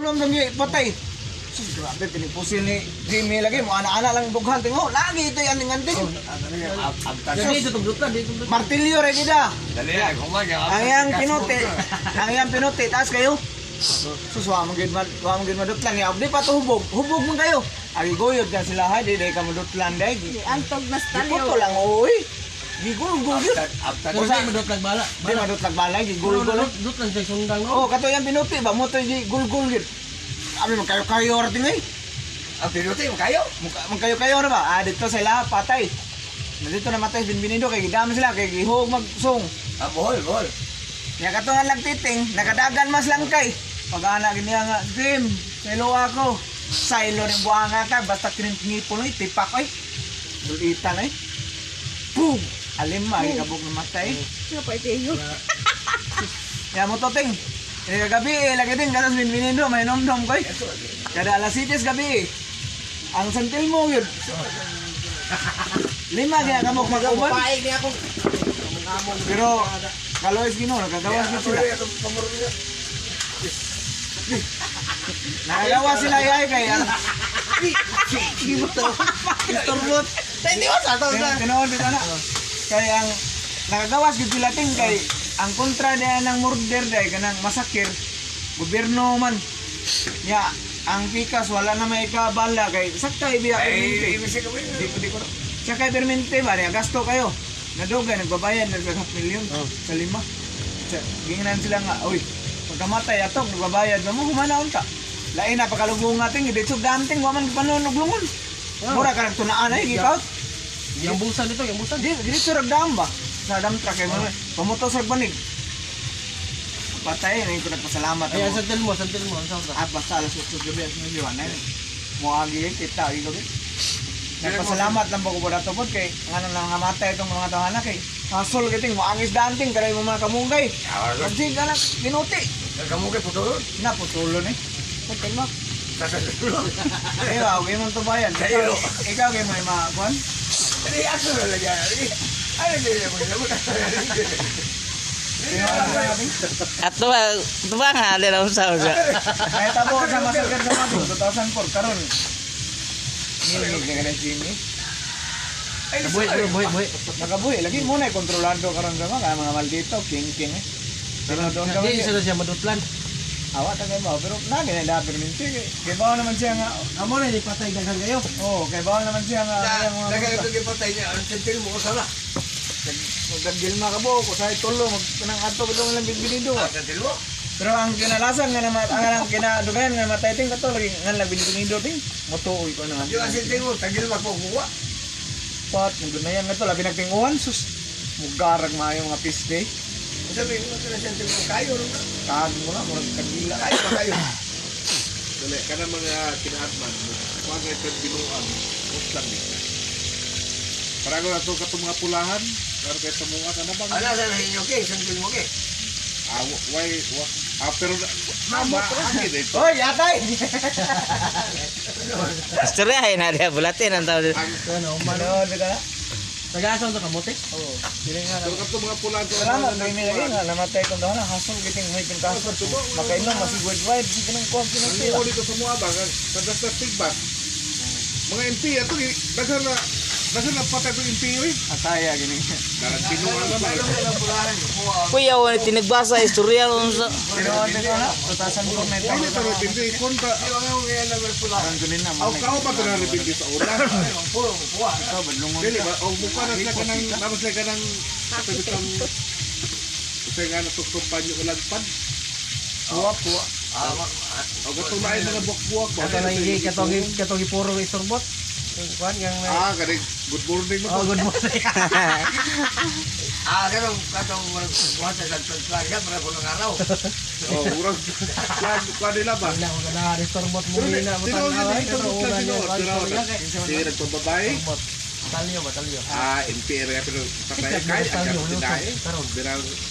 nom lagi patay. Sus, grabe pinipusil ni Jimmy lagi mo ana-ana lang dughan tingo. Lagi ito yan anting. Jadi itu tugdutan, di tugdutan. Martilyo ra gida. Dali ay kumaga. Ang yang pinuti. Ang yang pinuti taas kayo. Sus, wa mo gid madutlan ya. Di pa to hubog. Hubog mo kayo. Agi goyod kan sila hay di kay kamudutlan dai. Antog na stalyo. Ipot lang oy. Gigul-gul yun. Kung sa'yo madutlag bala. Di madutlag balay, gigul-gul. Dutlag sa sundang Oh, kato yan pinuti ba? Mo to gigul-gul yun. Abi magkayo-kayo rating ay. Ang pinuti mo kayo. Magkayo-kayo na ba? Ah, dito sila patay. Na dito namatay binbinido kay gidami sila kay gihog magsong. Ah, bohol. Nya kato nga lang titing, nakadagan mas lang kay. Pag-ana gini nga, Jim, silo ako. Silo ning buanga ka basta kinipon ay tipak ay. Dulitan ay. Boom! Alim ay kabog na matay. Nga pa ito Ya mo to ting. Gabi lagi din katas binbinido may nomdom koy. Kada alas 7 gabi. Ang santil mo yun. Lima kaya kamok mag-uban. Paig niya ako. Pero kalois gino nagagawas gid sila. Nagagawas sila ay kay istorbot. Hindi mo sa tao na. Tinood dito na. Kay ang nagagawas gid sila ting kay ang kontra diyan ng murder day kanang masakir gobyerno man. Ya ang pikas wala na may kabala kay saktay biya Ay, permente. ibig ko. Di ko. Sa kay permente ba niya gasto kayo. Nadugay nagbabayad ng 500,000 sa lima. Ginganan sila nga, oy, pagkamatay atok nagbabayad mo humanaon ka. Lain na pakalugong natin gid so ganting wa man panunuglungon. Mura ka nagtunaan ay gikaw. Yang busan itu, yang busan. Di dito ragdam ba? Sa dam truck kay mo pamutos sa banig. Patay na ko nagpasalamat Ay, ako. santil mo, ang sausa. Ah, basta alas 8 gabi at mga diwan na yun. Muagi kita, ikaw din. Nagpasalamat lang po ko po nato po kay nga nang namatay itong mga tahanan kay hasol kiting muangis danting kalay mo mga kamugay. Kasi ka lang ginuti. Kamu kay putulon. Na putulo ni. Pagkan mo. Sasalulon. Ikaw, okay mong tubayan. Kayo. Ikaw kay may mga kwan. Hindi ako na lang yan. Ano din mo ginawa? Ato ba nga din ang sausa. Kaya tabo sa masakit sa mga 2004 karon. Nilmig na ganun Jimmy. Ay, Buhay. Nakabuhi. Lagi muna kontrolado karon sa mga maldito. King eh. Pero doon ka Hindi sila siya madutlan. awat tagay mo. Pero nagin na dapat rin. Kaya bawal naman siya nga. Amo na di patay daghan kayo. Oo, kaya bawal naman siya nga. yung mga Nagkaroon yung patay niya. Ang sentil mo ko sana. Magdagil mga kabo. Kung sa'yo tulo. Magpanang ato ba lang binbinido. Ang sentil mo? Pero ang kinalasan nga naman. Ang kinadugayan nga matay ting kato. Lagi nga lang binbinido ting. Matuoy ko na nga. Yung ang sentil mo, tagil magpukuha. Pat, nagunayan nga to. Labi nagtinguhan. Sus. Mugarag mga yung mga piste. Sabi mo na sentil mo, kayo rin na. Tag mo na. Murag kagila. Kayo ba kayo? Dali, kana mga kinaatman, kuha nga ito binuang, uslang nila. Parago na ito katong mga pulahan, pero kaya tumuha ka na bang? Ano sa nahinyo kay? Sentil mo kay? Pero, hangin ito. Hoy, yatay! Istorya na dia bulatin ang tao. Ano, Manood ka na? Nag-aasaw sa kamote? Oo. Sila nga Pero naman. katong mga pulahan, Salamat na inilagay nga. Namatay kong daw na. Hasol kiting may pingkasol. Makainom, masig worldwide. Sige ka ng kuwag ang kinagtila. liwo dito sa mga bagan, kadas na tigbat. Mga MP, ito, daghan na patay itong MP, eh. Ataya, gini. Darang binuang naman. Kuya wala tinagbasa istorya ron sa Tinood ko na. 2004 na ito. Hindi ito repindi, konta. Parang gunin na. Aw, kao ba ito na repindi sa ulan? Ikaw, badlungon Dili ka. ba? O mukha na sila ka ng, namas sila ka ng, kapitang, kasi nga natutong panyo ulan pan. Puwa. O gatong na mga buwak-buwak ba? Kato na hindi, katong ipuro istorbot. Kuan yang Kanig, good morning mo Oh, po. good morning. Katong kuha sa Santanslarga para po ng araw. O, urang, kuha nila ba? Wala ko na istorbot mo Pero na mo tinawag tanaw ay nila pero ito, una kasi niya. sige, nagpababae. Talyo ba talyo? NPR nga, pero patay, Sikat, kahit talyo, agad tinae. karon.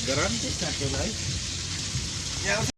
Garan. Sa tulay.